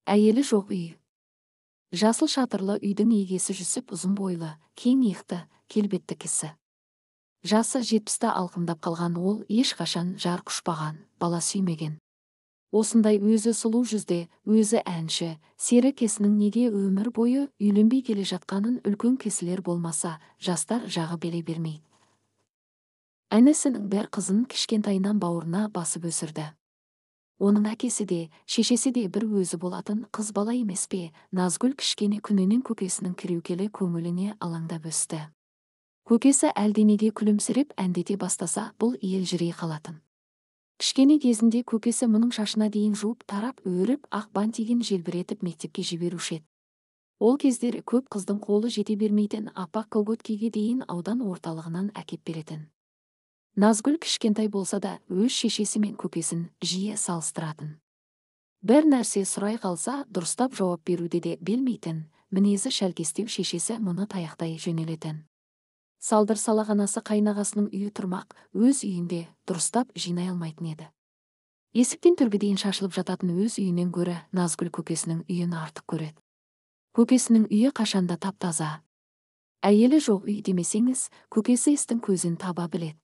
Әйелі жоқ үй. Жасыл шатырлы үйдің егесі Жүсіп ұзын бойлы, кең иықты, келбетті кісі. Жасы 70-та алқымдап қалған ол ешқашан жар құшпаған, бала сүймеген. Осындай өзі сұлу жүзде, өзі әнші, сері кесінің неге өмір бойы үйленбей келе жатқанын үлкен кесілер болмаса, жастар жағы беле бермейді. Әнісінің бір қызын кішкентайынан бауырына басып өсірді. Оның әкесі де, шешесі де бір өзі болатын қыз бала емес пе, Назгүл кішкене күнінен көкесінің кіреукелі көңіліне алаңдап өсті. Көкесі әлденеге күлімсіреп әндете бастаса, бұл елжірей қалатын. Кішкене кезінде көкесі мұның шашына дейін жуып тарап өріп ақ бантигін желбіретіп мектепке жіберуші еді. Ол кездері көп қыздың қолы жете бермейтін аппақ колготкеге дейін аудан орталығынан әкеп беретін. Назгүл кішкентай болса да өз шешесі мен көкесін жиі салыстыратын. Бір нәрсе сұрай қалса дұрыстап жауап беруде де белмейтін, мінезі шәлкестеу шешесі мұны таяқтай жөнелетін. Салдыр салақ анасы қайнағасының үйі тұрмақ, өз үйінде дұрыстап жинай алмайтын еді. Есіктен түргідейін шашылып жататын өз үйінен гөрі Назгүл көкесінің үйін артық көреді. Көкесінің үйі қашанда тап-таза. Әйелі жоқ үй демесеңіз, көкесі істің көзін таба біледі.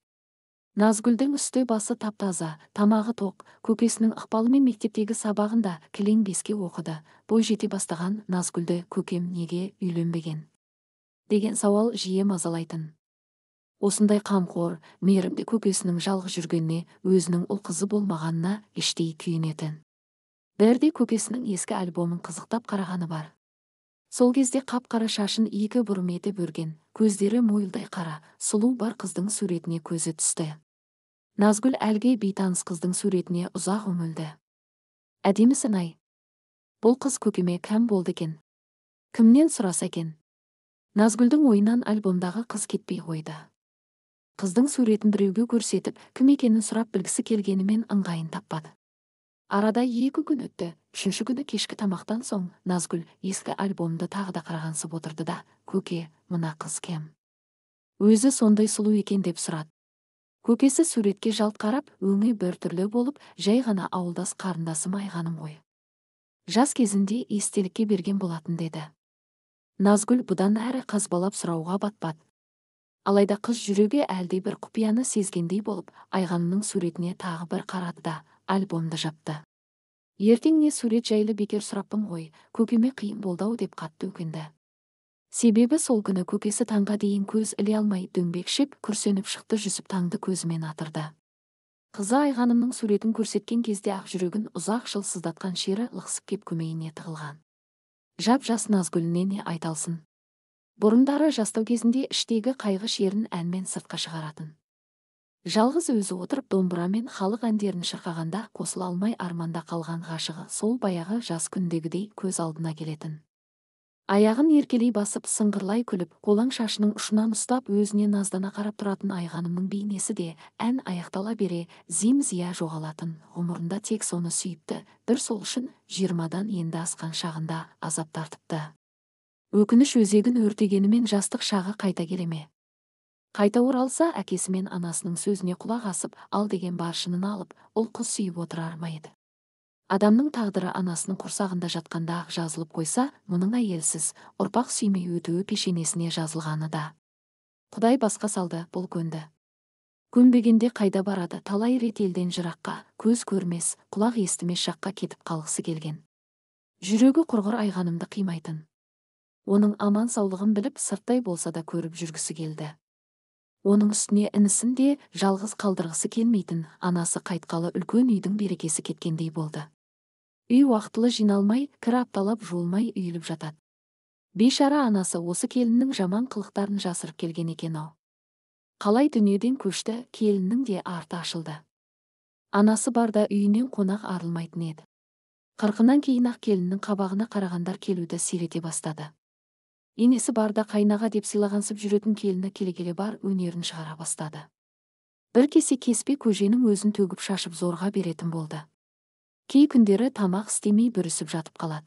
Назгүлдің үсті басы тап-таза, тамағы тоқ, көкесінің ықпалымен мектептегі сабағында кілең беске оқыды. Бой жете бастаған Назгүлді көкем неге үйленбеген деген сауал жиі мазалайтын. Осындай қамқор, мейірімді көкесінің жалғыз жүргеніне, өзінің ұл қызы болмағанына іштей күйінетін. Бірде көкесінің ескі альбомын қызықтап қарағаны бар. Сол кезде қап-қара шашын екі бұрым етіп өрген, көздері мойылдай қара, сұлу бар қыздың суретіне көзі түсті. Назгүл әлгі бейтаныс қыздың суретіне ұзақ үңілді. Әдемісін-ай. Бұл қыз көкеме кім болды екен? Кімнен сұраса екен? Назгүлдің ойынан альбомдағы қыз кетпей қойды. Қыздың суретін біреуге көрсетіп, кім екенін сұрап білгісі келгенімен ыңғайын таппады. Арада 2 күн өтті. 3-ші күні кешкі тамақтан соң Назгүл ескі альбомды тағы да қарағансып отырды да, көке, мына қыз кем? Өзі сондай сұлу екен деп сұрады. Көкесі суретке жалт қарап, өңі бір түрлі болып, жай ғана ауылдас қарындасым айғаным ғой. Жас кезінде естелікке берген болатын деді. Назгүл бұдан әрі қазбалап сұрауға батпады. Алайда қыз жүрегі әлде бір құпияны сезгендей болып, айғанымның суретіне тағы бір қарады да, альбомды жапты. Ертеңіне сурет жайлы бекер сұраппын ғой, көкеме қиын болды-ау деп қатты өкінді. Себебі сол күні көкесі таңға дейін көз іле алмай дөңбекшіп, күрсеніп шықты. Жүсіп таңды көзімен атырды. Қызы айғанымның суретін көрсеткен кезде ақ жүрегін ұзақ жыл сыздатқан шері лықсып кеп көмейіне тығылған. Жап-жас Назгүліне не айталсын. Бұрындары жастау кезінде іштегі қайғы шерін әнмен сыртқа шығаратын. Жалғыз өзі отырып домбырамен халық әндерін шырқағанда қосыла алмай арманда қалған ғашығы сол баяғы жас күндегідей көз алдына келетін. Аяғын еркелей басып сыңғырлай күліп, қолаң шашының ұшынан ұстап өзіне наздана қарап тұратын айғанымның бейнесі де ән аяқтала бере зим-зия жоғалатын. Ғұмырында тек соны сүйіпті, бір сол үшін 20-дан енді асқан шағында азап тартыпты. Өкініш өзегін өртегенімен жастық шағы қайта келеме? Қайта оралса, әкесі мен анасының сөзіне құлақ асып, ал деген баршынын алып, ұл қыз сүйіп отырар ма еді? Адамның тағдыры анасының құрсағында жатқанда ақ жазылып қойса, мұның әйелсіз, ұрпақ сүймей өтуі пешенесіне жазылғаны да. Құдай басқа салды, бұл көнді. Көнбегенде қайда барады, талай рет елден жыраққа, көз көрмес, құлақ естімес жаққа кетіп қалғысы келген. Жүрегі құрғыр айғанымды қимайтын. Оның аман саулығын біліп, сырттай болса да көріп жүргісі келді. Оның үстіне інісін де жалғыз қалдырғысы келмейтін, анасы қайтқалы үлкен үйдің берекесі кеткендей болды. Үй уақытылы жиналмай, кір апталап жуылмай үйіліп жатады. Бейшара анасы осы келіннің жаман қылықтарын жасырып келген екен-ау. Қалай дүниеден көшті, келіннің де арты ашылды. Анасы барда үйінен қонақ арылмайтын еді. Қырқынан кейін ақ келіннің қабағына қарағандар келуді сирете бастады. Енесі барда қайнаға деп сыйлағансып жүретін келіні келе-келе бар өнерін шығара бастады. Бір кесе кеспе көженің өзін төгіп шашып зорға беретін болды. Кей күндері тамақ істемей бүрісіп жатып қалады.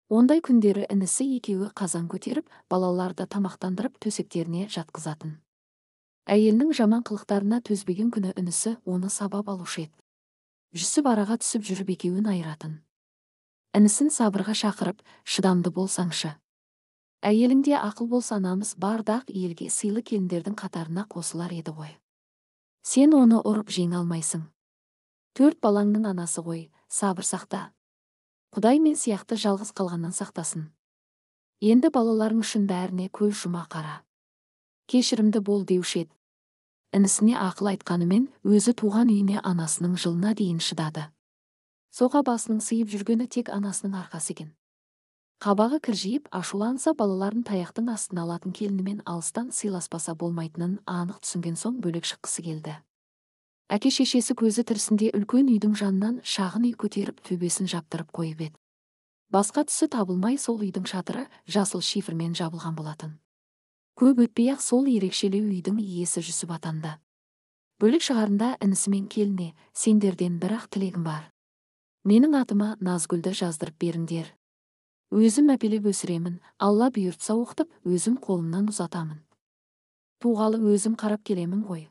Ондай күндері інісі екеуі қазан көтеріп, балаларды тамақтандырып төсектеріне жатқызатын. Әйелінің жаман қылықтарына төзбеген күні інісі оны сабап алушы еді. Жүсіп араға түсіп жүріп екеуін айыратын. Інісін сабырға шақырып, шыдамды болсаңшы. Әйеліңде ақыл болса намыс бардақ елге сыйлы келіндердің қатарына қосылар еді ғой. Сен оны ұрып жеңе алмайсың. 4 балаңның анасы ғой, сабыр сақта. Құдай мен сияқты жалғыз қалғаннан сақтасын. Енді балаларың үшін бәріне көз жұма қара. Кешірімді бол деуші еді. Інісіне ақыл айтқанымен өзі туған үйіне анасының жылына дейін шыдады. Соға басының сыйып жүргені тек анасының арқасы екен. Қабағы кіржиіп ашуланса балаларын таяқтың астына алатын келінімен алыстан сыйласпаса болмайтынын анық түсінген соң бөлек шыққысы келді. Әке-шешесі көзі тірісінде үлкен үйдің жанынан шағын үй көтеріп төбесін жаптырып қойып еді. Басқа түсі табылмай сол үйдің шатыры жасыл шифрмен жабылған болатын. Көп өтпей-ақ сол ерекшелеу үйдің иесі Жүсіп атанды. Бөлек шығарында інісімен келіне, сендерден бір-ақ тілегім бар. Менің атыма Назгүлді жаздырып беріңдер. Өзім әпелеп өсіремін, Алла бұйыртса оқытып, өзім қолымнан ұзатамын. Туғалы өзім қарап келемін ғой.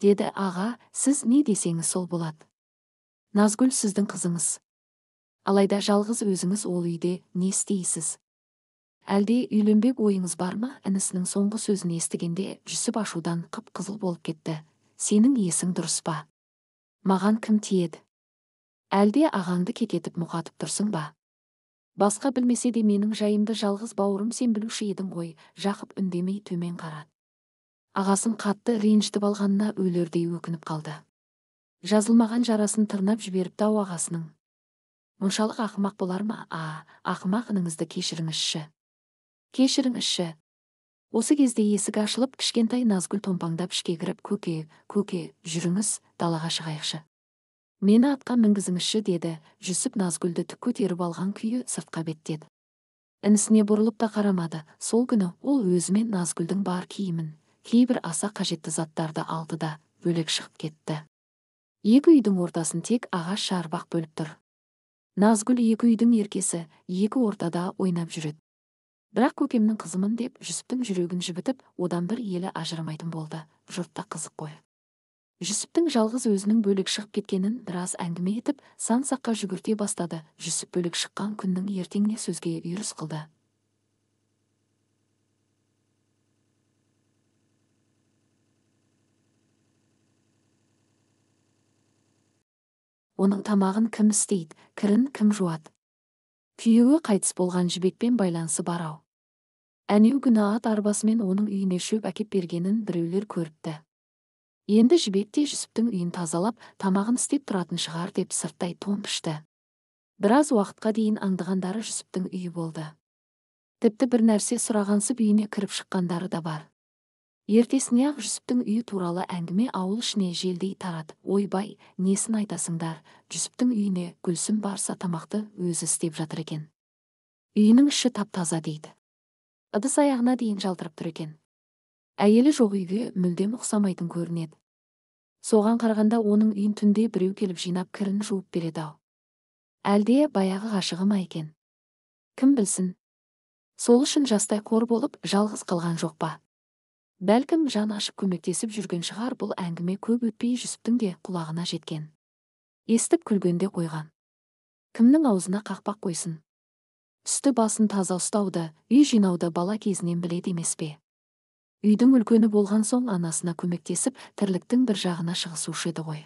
Деді. Аға, сіз не десеңіз сол болады. Назгүл сіздің қызыңыз. Алайда жалғыз өзіңіз ол үйде не істейсіз? Әлде үйленбек ойыңыз бар ма? Інісінің соңғы сөзін естігенде Жүсіп ашудан қып-қызыл болып кетті. Сенің есің дұрыс па? Маған кім тиеді? Әлде ағаңды кекетіп мұқатып тұрсың ба? Басқа білмесе де менің жайымды жалғыз бауырым сен білуші едің ғой. Жақып үндемей төмен қарады. Ағасын қатты ренжітіп алғанына өлердей өкініп қалды. Жазылмаған жарасын тырнап жіберіпті-ау ағасының. Мұншалық ақымақ болар ма? Ақымақ, ініңізді кешіріңізші. Кешіріңізші. Осы кезде есік ашылып, кішкентай Назгүл томпаңдап ішке кіріп, көке, жүріңіз, далаға шығайықшы. Мені атқа мінгізіңізші деді. Жүсіп Назгүлді тік көтеріп алған күйі сыртқа беттеді. Інісіне бұрылып та қарамады. Сол күні ол өзімен Назгүлдің бар киімін, кейбір аса қажетті заттарды алды да бөлек шығып кетті. Екі үйдің ортасын тек ағаш шарбақ бөліп тұр. Назгүл екі үйдің еркесі, екі ортада ойнап жүреді. Бірақ көкемнің қызымын деп Жүсіптің жүрегін жібітіп, одан бір елі ажырамайтын болды. Жұртта қызық қой. Жүсіптің жалғыз өзінің бөлек шығып кеткенін біраз әңгіме етіп, сан-саққа жүгірте бастады. Жүсіп бөлек шыққан күннің ертеңіне сөзге үйіріс қылды. Оның тамағын кім істейді, кірін кім жуады? Күйеуі қайтыс болған жібекпен байланысы бар-ау. Әнеу күні ат арбасымен оның үйіне шөп әкеп бергенін біреулер көріпті. Енді жібек те Жүсіптің үйін тазалап, тамағын істеп тұратын шығар деп сырттай томпышты. Біраз уақытқа дейін аңдығандары Жүсіптің үйі болды. Тіпті бір нәрсе сұрағансып үйіне кіріп шыққандары да бар. Ертесіне-ақ Жүсіптің үйі туралы әңгіме ауыл ішіне желдей тарады. Ойбай, несін айтасыңдар, Жүсіптің үйіне Гүлсім барса тамақты өзі істеп жатыр екен. Үйінің іші тап-таза дейді. Ыдыс аяғына дейін жалтырып тұр екен. Әйелі жоқ үйге мүлдем ұқсамайтын көрінеді. Соған қарағанда оның үйін түнде біреу келіп жинап кірін жуып береді-ау. Әлде баяғы ғашығы ма екен? Кім білсін? Сол үшін жастай қор болып жалғыз қалған жоқ па? Бәлкім жан ашып көмектесіп жүрген шығар. Бұл әңгіме көп өтпей Жүсіптің де құлағына жеткен. Естіп күлгенде қойған. Кімнің аузына қақпақ қойсын? Үсті басын таза ұстауды, үй жинауды бала кезінен біледі емес пе? Үйдің үлкені болған соң анасына көмектесіп, тірліктің бір жағына шығысушы еді ғой.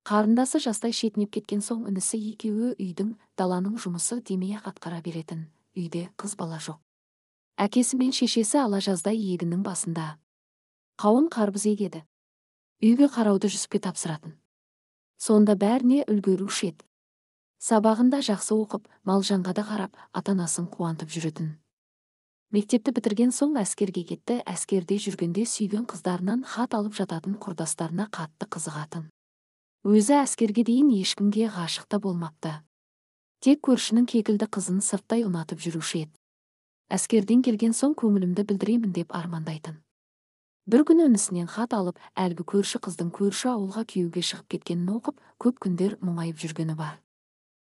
Қарындасы жастай шетінеп кеткен соң інісі екеуі үйдің, даланың жұмысы демей-ақ атқара беретін. Үйде қыз бала жоқ. Әкесі мен шешесі ала жаздай егіннің басында. Қауын қарбыз егеді. Үйге қарауды Жүсіпке тапсыратын. Сонда бәріне үлгеруші еді. Сабағында жақсы оқып, Малжанға да қарап, ата-анасын қуантып жүретін. Мектепті бітірген соң әскерге кетті. Әскерде жүргенде сүйген қыздарынан хат алып жататын құрдастарына қатты қызығатын. Өзі әскерге дейін ешкімге ғашық та болмапты. Тек көршінің кекілді қызын сырттай ұнатып жүруші еді. Әскерден келген соң көңілімді білдіремін деп армандайтын. Бір күні інісінен хат алып, әлгі көрші қыздың көрші ауылға күйеуге шығып кеткенін оқып, көп күндер мұңайып жүргені бар.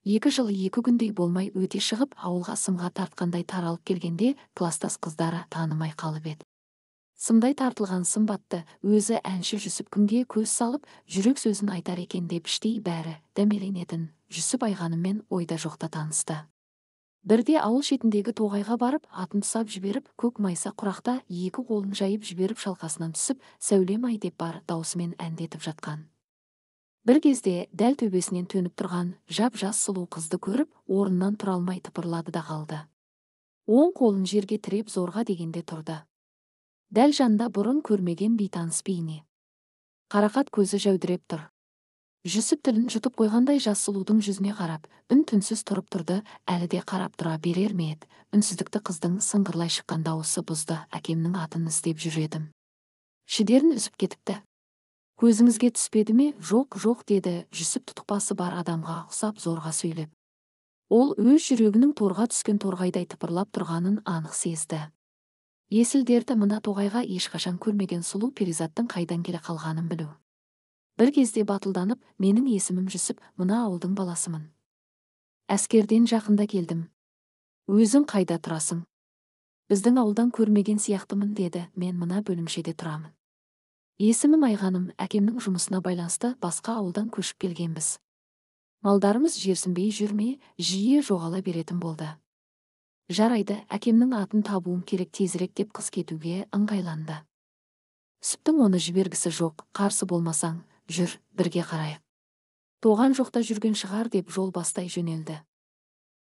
2 жыл 2 күндей болмай өте шығып, ауылға сымға тартқандай таралып келгенде кластас қыздары танымай қалып еді. Сымдай тартылған сымбатты, өзі әнші Жүсіп кімге көз салып, жүрек сөзін айтар екен деп іштей бәрі дәмеленетін. Жүсіп Айғаныммен ойда жоқта танысты. Бірде ауыл шетіндегі тоғайға барып, атын тұсап жіберіп, көк майса құрақта екі қолын жайып жіберіп шалқасынан түсіп, сәулем-ай деп бар даусымен әндетіп жатқан. Бір кезде дәл төбесінен төніп тұрған жап-жас сұлу қызды көріп, орнынан тұра алмай тыпырлады да қалды. Оң қолын жерге тіреп зорға дегенде тұрды. Дәл жанында бұрын көрмеген бейтаныс бейне. Қарақат көзі жәудіреп тұр. Жүсіп тілін жұтып қойғандай жас сұлудың жүзіне қарап, үн-түнсіз тұрып тұрды, әлі де қарап тұра берер ме еді. Үнсіздікті қыздың сыңғырлай шыққан дауысы бұзды. Әкемнің атын іздеп жүр едім. Шідерін үзіп кетіпті. Көзіңізге түспеді ме? Жоқ, жоқ деді Жүсіп тұтықпасы бар адамға ұқсап зорға сөйлеп. Ол өз жүрегінің торға түскен торғайдай тыпырлап тұрғанын анық сезді. Есіл-дерті мына тоғайға ешқашан көрмеген сұлу перизаттың қайдан келе қалғанын білу. Бір кезде батылданып, менің есімім Жүсіп, мына ауылдың баласымын. Әскерден жақында келдім. Өзің қайда тұрасың? Біздің ауылдан көрмеген сияқтымын деді, мен мына бөлімшеде тұрамын. Есімім Айғаным, әкемнің жұмысына байланысты басқа ауылдан көшіп келгенбіз. Малдарымыз жерсінбей жүрме, жиі жоғала беретін болды. Жарайды, әкемнің атын табуым керек тезірек деп қыз кетуге ыңғайланды. Сүптің оны жібергісі жоқ, қарсы болмасаң, жүр, бірге қарайық. Тоған жоқта жүрген шығар деп жол бастай жөнелді.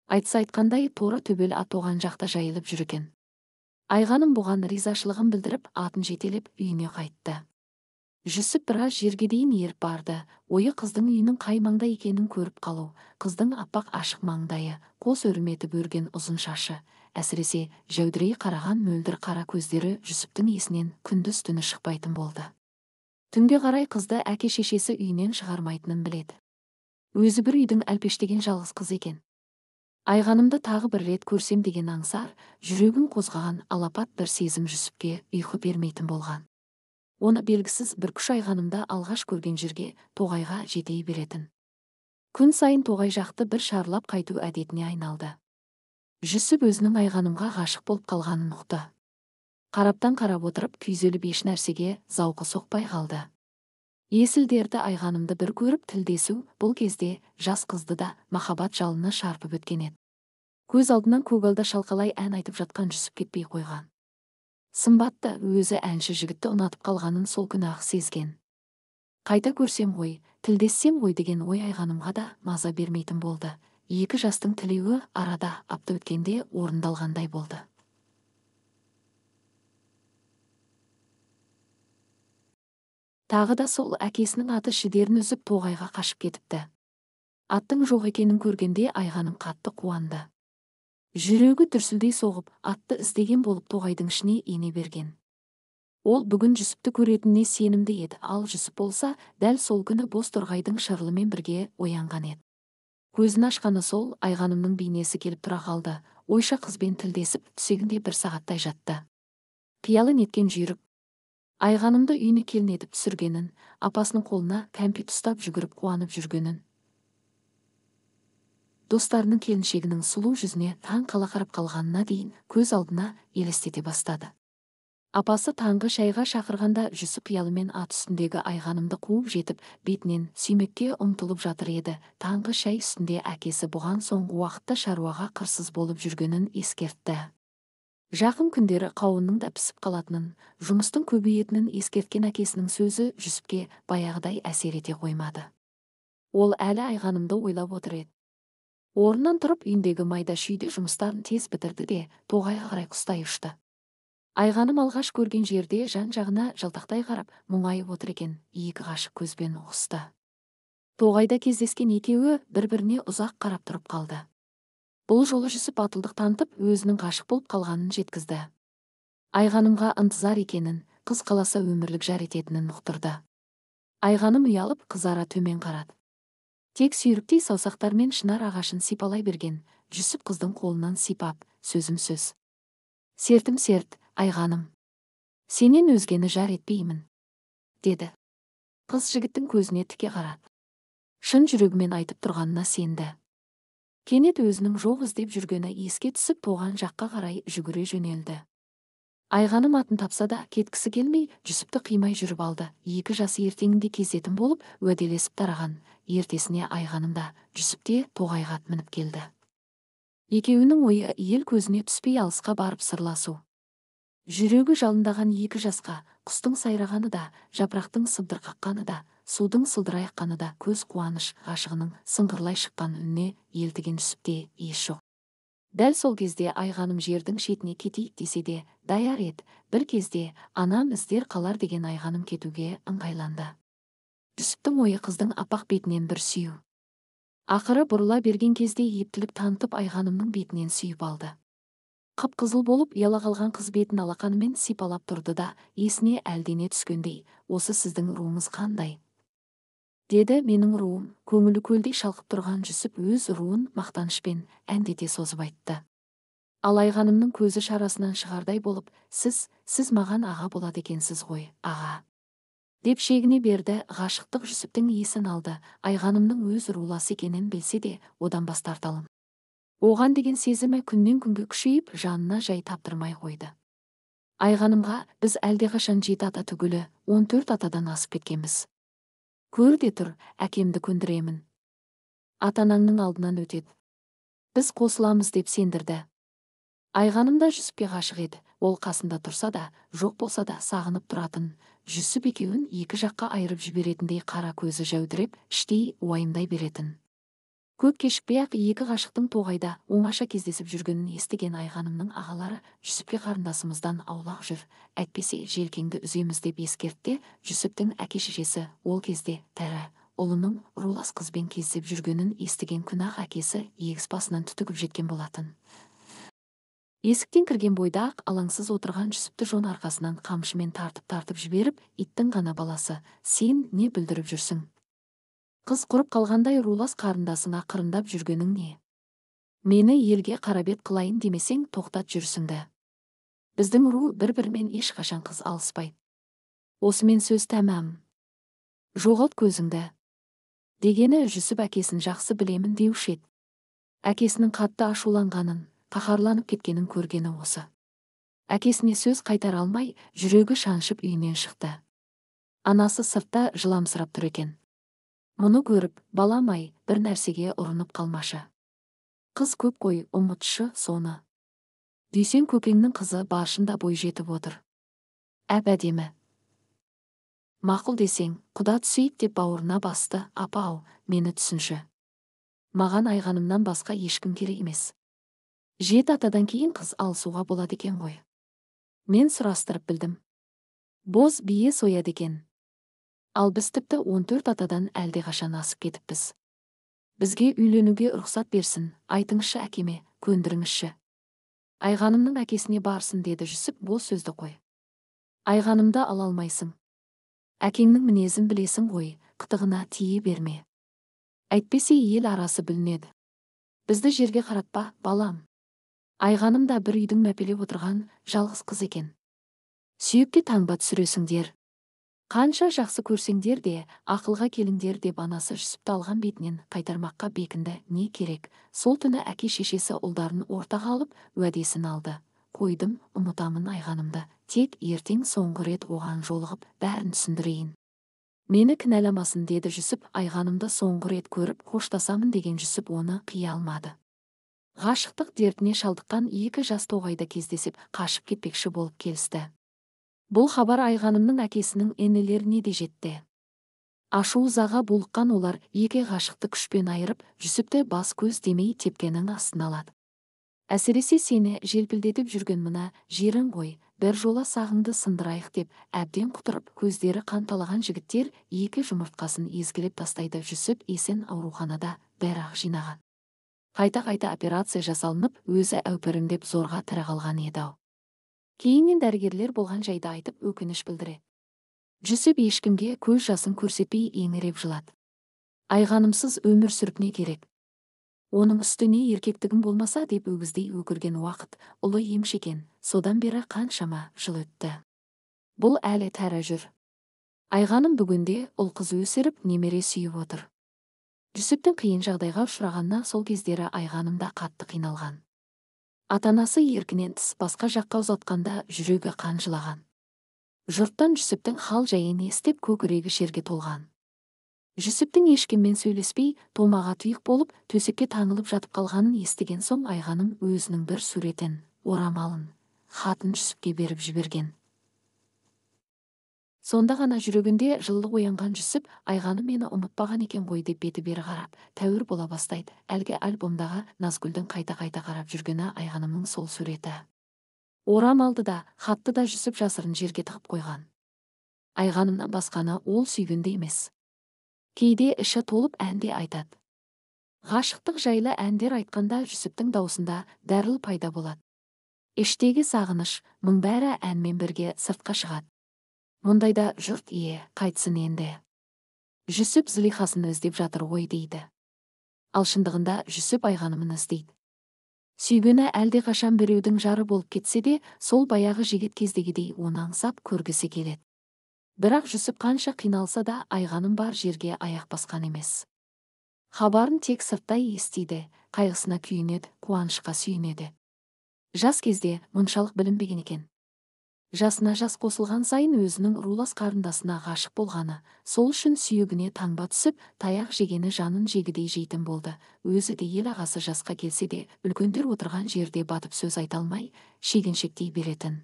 Айтса айтқандай торы төбел ат оған жақта жайылып жүр екен. Айғаным бұған ризашылығын білдіріп, атын жетелеп үйіне қайтты. Жүсіп біраз жерге дейін еріп барды. Ойы қыздың үйінің қай маңда екенін көріп қалу. Қыздың аппақ ашық маңдайы, қос өрметіп өрген ұзын шашы, әсіресе жәудірей қараған мөлдір қара көздері Жүсіптің есінен күндіз-түні шықпайтын болды. Түнге қарай қызды әке-шешесі үйінен шығармайтынын біледі. Өзі бір үйдің әлпештеген жалғыз қыз екен. Айғанымды тағы бір рет көрсем деген аңсар, жүрегін қозғаған алапат бір сезім Жүсіпке ұйқы бермейтін болған. Оны белгісіз бір күш Айғанымда алғаш көрген жерге, тоғайға жетей беретін. Күн сайын тоғай жақты бір шарлап қайту әдетіне айналды. Жүсіп өзінің Айғанымға ғашық болып қалғанын ұқты. Қараптан қарап отырып, күйзеліп еш нәрсеге зауқы соқпай қалды. Есіл-дерті Айғанымды бір көріп тілдесу, бұл кезде жас қызды да махаббат жалына шарпып өткен еді. Көз алдынан көгалда шалқалай ән айтып жатқан Жүсіп кетпей қойған. Сымбатты, өзі әнші жігітті ұнатып қалғанын сол күні-ақ сезген. Қайта көрсем ғой, тілдессем ғой деген ой Айғанымға да маза бермейтін болды. Екі жастың тілеуі арада апта өткенде орындалғандай болды. Тағы да сол әкесінің аты шідерін үзіп тоғайға қашып кетіпті. Аттың жоқ екенін көргенде Айғаным қатты қуанды. Жүрегі дүрсілдей соғып, атты іздеген болып тоғайдың ішіне ене берген. Ол бүгін Жүсіпті көретініне сенімді еді, ал Жүсіп болса, дәл сол күні боз торғайдың шырылымен бірге оянған еді. Көзін ашқаны сол, Айғанымның бейнесі келіп тұра қалды. Ойша қызбен тілдесіп, төсегінде бір сағаттай жатты. Қиялы неткен жүйрік. Айғанымды үйіне келін етіп түсіргенін, апасының қолына кәмпит ұстап жүгіріп қуанып жүргенін, достарының келіншегінің сұлу жүзіне таң қала қарап қалғанына дейін көз алдына елестете бастады. Апасы таңғы шайға шақырғанда Жүсіп қиялымен ат үстіндегі Айғанымды қуып жетіп, бетінен сүймекке ұмтылып жатыр еді. Таңғы шай үстінде әкесі бұған соңғы уақытта шаруаға қырсыз болып жүргенін ескертті. Жақын күндері қауынның да пісіп қалатынын, жұмыстың көбейетінін ескерткен әкесінің сөзі Жүсіпке баяғыдай әсер ете қоймады. Ол әлі Айғанымды ойлап отыр еді. Орнынан тұрып үйіндегі майда шүйде жұмыстарын тез бітірді де тоғайға қарай құстай ұшты. Айғаным алғаш көрген жерде жан-жағына жалтақтай қарап, мұңайып отыр екен, екі ғашық көзбен ұғысты. Тоғайда кездескен екеуі бір-біріне ұзақ қарап тұрып қалды. Бұл жолы Жүсіп батылдық танытып, өзінің ғашық болып қалғанын жеткізді. Айғанымға ынтызар екенін, қыз қаласа өмірлік жар ететінін ұқтырды. Айғаным ұялып, қызара төмен қарады. Тек сүйріктей саусақтармен шынар ағашын сипалай берген, Жүсіп қыздың қолынан сипап, сөзім сөз. Сертім серт, Айғаным. Сенен өзгені жар етпеймін, деді. Қыз жігіттің көзіне тіке қарады. Шын жүрегімен айтып тұрғанына сенді. Кенет өзінің жоқ іздеп жүргені еске түсіп, тоған жаққа қарай жүгіре жөнелді. Айғаным атын тапса да кеткісі келмей, Жүсіпті қимай жүріп алды. Екі жасы ертеңінде кездесетін болып, уәделесіп тараған. Ертесіне Айғаным да, Жүсіп те тоғайға ат мініп келді. Екеуінің ойы ел көзіне түспей алысқа барып сырласу. Жүрегі жалындаған екі жасқа құстың сайрағаны да, жапырақтың сыбдыр қаққаны да, судың сылдырай аққаны да көз қуаныш ғашығының сыңғырлай шыққан үніне елтіген Жүсіпте еш жоқ. Дәл сол кезде Айғаным жердің шетіне кетейік десе де даяр еді. Бір кезде анам іздер қалар деген Айғаным кетуге ыңғайланды. Жүсіптің ойы қыздың апақ бетінен бір сүю. Ақыры бұрыла берген кезде ептілік танытып Айғанымның бетінен сүйіп алды. Қып-қызыл болып ұяла қалған қыз бетін алақанымен сипалап тұрды да, есіне әлдене түскендей, осы сіздің руыңыз қандай? Деді. Менің руым. Көңілі көлдей шалқып тұрған Жүсіп өз руын мақтанышпен әндете созып айтты. Ал Айғанымның көзі шарасынан шығардай болып, сіз маған аға болады екенсіз ғой, аға. Деп шегіне берді. Ғашықтық Жүсіптің есін алды. Айғанымның өз руласы екенін білсе де, одан бас тарталым. Оған деген сезімі күннен күнге күшейіп, жанына жай таптырмай қойды. Айғанымға біз әлдеқашан 7 ата түгілі 14 атадан асып кеткенбіз. Көр де тұр, әкемді көндіремін. Ата-анаңның алдынан өтеді. Біз қосыламыз деп сендірді. Айғаным да Жүсіпке ғашық еді. Ол қасында тұрса да, жоқ болса да сағынып тұратын. Жүсіп екеуін екі жаққа айырып жіберетіндей қара көзі жәудіреп, іштей уайымдай беретін. Көп кешікпей-ақ екі ғашықтың тоғайда оңаша кездесіп жүргенін естіген Айғанымның ағалары Жүсіпке қарындасымыздан аулақ жүр, әйтпесе желкеңді үземіз деп ескертті. Жүсіптің әке-шешесі ол кезде тірі ұлының рулас қызбен кездесіп жүргенін естіген күні-ақ әкесі егіс басынан түтігіп жеткен болатын. Есіктен кірген бойда-ақ алаңсыз отырған Жүсіпті жон арқасынан қамшымен тартып жіберіп, иттің ғана баласы, сен не бүлдіріп жүрсің? Қыз құрып қалғандай рулас қарындасыңа қырындап жүргенің не? Мені елге қарабет қылайын демесең тоқтат жүрсіңді. Біздің ру бір-бірімен ешқашан қыз алыспайды. Осымен сөз тәмам. Жоғалт көзіңді. Дегені Жүсіп әкесін жақсы білемін деуші еді. Әкесінің қатты ашуланғанын, қаһарланып кеткенін көргені осы. Әкесіне сөз қайтара алмай, жүрегі шаншып үйінен шықты. Анасы сыртта жыламсырап тұр екен. Мұны көріп, балам-ай, бір нәрсеге ұрынып қалмашы. Қыз көп қой, ұмытшы соны. Дүйсен көкеңнің қызы баршында бой жетіп отыр. Әп-әдемі. Мақұл десең, құда түсейік деп бауырына басты. Апа-ау, мені түсінші. Маған Айғанымнан басқа ешкім керек емес. 7 атадан кейін қыз алысуға болады екен ғой. Мен сұрастырып білдім. Боз бие сояды екен. Ал біз тіпті 14 атадан әлдеқашан асып кетіппіз. Бізге үйленуге рұқсат берсін, айтыңызшы әкеме, көндіріңізші. Айғанымның әкесіне барсын, деді Жүсіп. Бұл сөзді қой. Айғанымды ала алмайсың. Әкеңнің мінезін білесің ғой, қытығына тие берме. Әйтпесе ел арасы бүлінеді. Бізді жерге қаратпа, балам. Айғаным да бір үйдің мәпелеп отырған жалғыз қыз екен. Сүйекке таңба түсіресіңдер. Қанша жақсы көрсеңдер де, ақылға келіңдер деп анасы Жүсіпті алған бетінен қайтармаққа бекінді. Не керек? Сол түні әке-шешесі ұлдарын ортаға алып уәдесін алды. Қойдым, ұмытамын Айғанымды. Тек ертең соңғы рет оған жолығып, бәрін түсіндірейін. Мені кінәламасын, деді Жүсіп. Айғанымды соңғы рет көріп, қоштасамын деген Жүсіп оны қия алмады. Ғашықтық дертіне шалдыққан екі жас тоғайда кездесіп, қашып кетпекші болып келісті. Бұл хабар Айғанымның әкесінің енелеріне де жетті. Ашу-ызаға булыққан олар екі ғашықты күшпен айырып, Жүсіпті бас көз демей тепкенің астына алады. Әсіресе сені желпілдетіп жүрген мына жерің ғой, бір жола сағыңды сындырайық деп, әбден құтырып, көздері қанталаған жігіттер екі жұмыртқасын езгілеп тастайды. Жүсіп есен ауруханада бәрақ жинаған. Қайта-қайта операция жасалынып, өзі әупірімдеп зорға тірі қалған еді-ау. Кейіннен дәрігерлер болған жайды айтып өкініш білдіреді. Жүсіп ешкімге көз жасын көрсетпей еңіреп жылады. Айғанымсыз өмір сүріп не керек? Оның үстіне еркектігім болмаса деп өгіздей өкірген уақыт ұлы емші екен. Содан бері қаншама жыл өтті. Бұл әлі тәрі жүр. Айғаным бүгінде ұл қыз өсіріп, немере сүйіп отыр. Жүсіптің қиын жағдайға ұшырағанына сол кездері Айғаным да қатты қиналған. Ата-анасы еркінен тыс басқа жаққа ұзатқанда жүрегі қан жылаған. Жұрттан Жүсіптің хал жайын естіп көкірегі шерге толған. Жүсіптің ешкіммен сөйлеспей, томаға тұйық болып, төсекке таңылып жатып қалғанын естіген соң Айғаным өзінің бір суретін, орамалын, хатын Жүсіпке беріп жіберген. Сонда ғана жүрегінде жылылық оянған Жүсіп, Айғаным мені ұмытпаған екен ғой деп беті бері қарап, тәуір бола бастайды. Әлгі альбомдағы Назгүлдің қайта-қайта қарап жүргені Айғанымның сол суреті. Орамалды да, хатты да Жүсіп жасырын жерге тығып қойған. Айғанымнан басқаны ол сүйгенде емес. Кейде іші толып әнде айтады. Ғашықтық жайлы әндер айтқанда Жүсіптің даусында дәріл пайда болады. Іштегі сағыныш, мұң бәрі әнмен бірге сыртқа шығады. Мұндайда жұрт қайтсын енді. Жүсіп Зылихасын іздеп жатыр ғой дейді. Ал шындығында Жүсіп Айғанымын іздейді. Сүйгені әлде қашан біреудің жары болып кетсе де, сол баяғы жігіт кездегідей оны аңсап көргісі келеді. Бірақ Жүсіп қанша қиналса да Айғаным бар жерге аяқ басқан емес. Хабарын тек сырттай естиді, қайғысына күйінеді, қуанышқа сүйінеді. Жас кезде мұншалық білінбеген екен. Жасына жас қосылған сайын өзінің рулас қарындасына ғашық болғаны, сол үшін сүйегіне таңба түсіп, таяқ жегені жанын жегідей жейтін болды. Өзі де ел ағасы жасқа келсе де, үлкендер отырған жерде батып сөз айта алмай, шегіншектей беретін.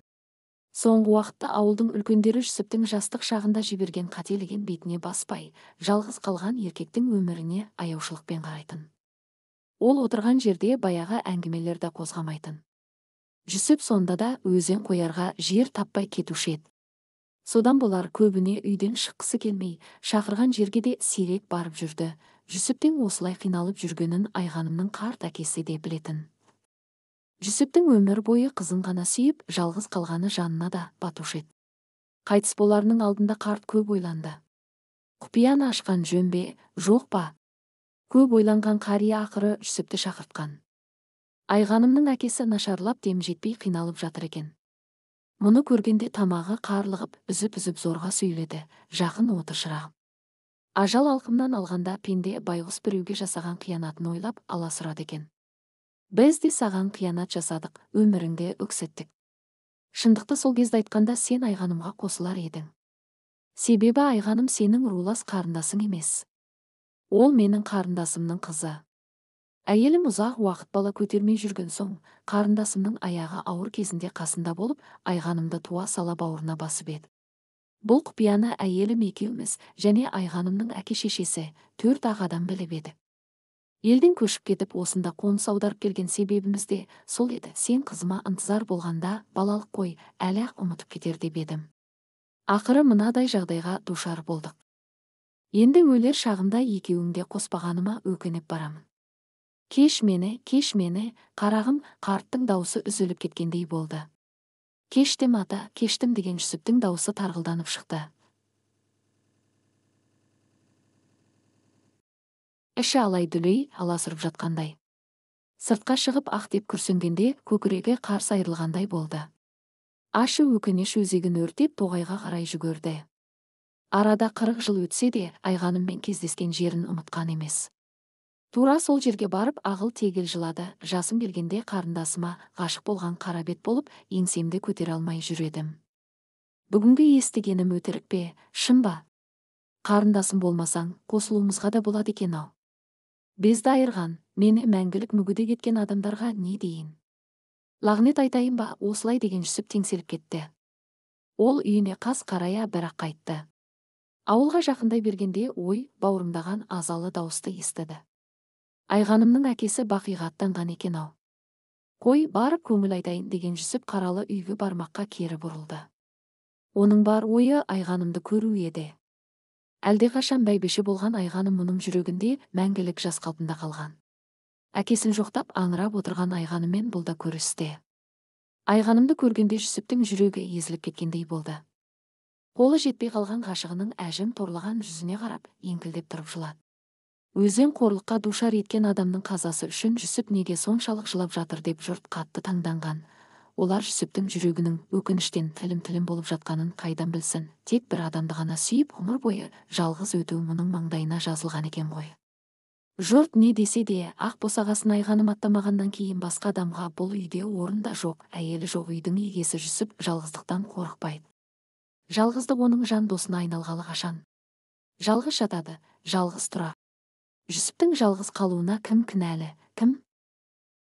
Соңғы уақытта ауылдың үлкендері Жүсіптің жастық шағында жіберген қателеген бетіне баспай, жалғыз қалған еркектің өміріне аяушылықпен қарайтын. Ол отырған жерде баяғы әңгімелерді қозғамайтын. Жүсіп сонда да өзен қоярға жер таппай кетуші еді. Содан болар көбіне үйден шыққысы келмей, шақырған жерге де сирек барып жүрді. Жүсіптің осылай қиналып жүргенін Айғанымның қарт әкесі де білетін. Жүсіптің өмір бойы қызын ғана сүйіп, жалғыз қалғаны жанына да батушы еді. Қайтыс боларының алдында қарт көп ойланды. Құпияны ашқан жөн бе, жоқ па? Көп ойланған қария ақыры Жүсіпті шақыртқан. Айғанымның әкесі нашарлап дем жетпей қиналып жатыр екен. Мұны көргенде тамағы қарлығып, үзіп-үзіп зорға сөйледі. Жақын оты шырағым. Ажал алқымнан алғанда пенде байғұс біреуге жасаған қиянатын ойлап аласұрады екен. Біз де саған қиянат жасадық, өміріңде өксеттік. Шындықты сол кезде айтқанда сен Айғанымға қосылар едің. Себебі Айғаным сенің рулас қарындасың емес. Ол менің қарындасымның қызы. Әйелім ұзақ уақыт бала көтермей жүрген соң, қарындасымның аяғы ауыр кезінде қасында болып, Айғанымды туа сала бауырына басып еді. Бұл құпияны әйелім екеуміз және Айғанымның әке-шешесі 4 адам біліп еді. Елден көшіп кетіп, осында қоныс аударып келген себебіміз де сол еді. Сен қызыма ынтызар болғанда балалық қой, әлі-ақ ұмытып кетер деп едім. Ақыры мынадай жағдайға душар болдық. Енді өлер шағымда екеуіңде қоспағаныма өкініп барамын. Кеш мені, қарағым, қарттың даусы үзіліп кеткендей болды. Кештім ата, кештім деген Жүсіптің даусы тарғылданып шықты. Іші алай-дүлей аласырып жатқандай. Сыртқа шығып ақ деп күрсінгенде көкірегі қарс айырылғандай болды. Ашы өкініш өзегін өртеп тоғайға қарай жүгірді. Арада 40 жыл өтсе де Айғаныммен кездескен жерін ұмытқан емес. Тура сол жерге барып ағыл тегіл жылады. Жасым келгенде қарындасыма ғашық болған қара бет болып, еңсемді көтере алмай жүредім. Бүгінгі естігенім өтірік пе, шын ба? Қарындасым болмасаң, қосылуымызға да болады екен-ау. Безді айырған, мені мәңгілік мүгіде кеткен адамдарға не дейін? Лағнет айтайын ба, осылай деген Жүсіп теңселіп кетті. Ол үйіне қас қарая бірақ қайтты. Ауылға жақындай бергенде ой бауырымдаған азалы дауысты естіді. Айғанымның әкесі бақиғаттанған екен-ау. Қой, барып көңіл айтайын деген Жүсіп қаралы үйге бармаққа кері бұрылды. Оның бар ойы Айғанымды көру еді. Әлдеқашан бәйбіше болған Айғаным мұның жүрегінде мәңгілік жас қалпында қалған. Әкесін жоқтап аңырап отырған Айғаныммен бұл да көрісті. Айғанымды көргенде Жүсіптің жүрегі езіліп кеткендей болды. Қолы жетпей қалған ғашығының әжім торлаған жүзіне қарап, еңкілдеп тұрып жылады. Өзен қорлыққа душар еткен адамның қазасы үшін Жүсіп неге соншалық жылап жатыр деп жұрт қатты таңданған. Олар Жүсіптің жүрегінің өкініштен тілім-тілім болып жатқанын қайдан білсін. Тек бір адамды ғана сүйіп, ғұмыр бойы жалғыз өтуі мұның маңдайына жазылған екен ғой. Жұрт не десе де, ақ босағасын айғаным аттамағаннан кейін басқа адамға бұл үйде орын да жоқ, әйелі жоқ үйдің егесі Жүсіп жалғыздықтан қорықпайды. Жалғыздық оның жан досына айналғалы қашан. Жалғыз жатады, жалғыз тұра. Жүсіптің жалғыз қалуына кім кінәлі, кім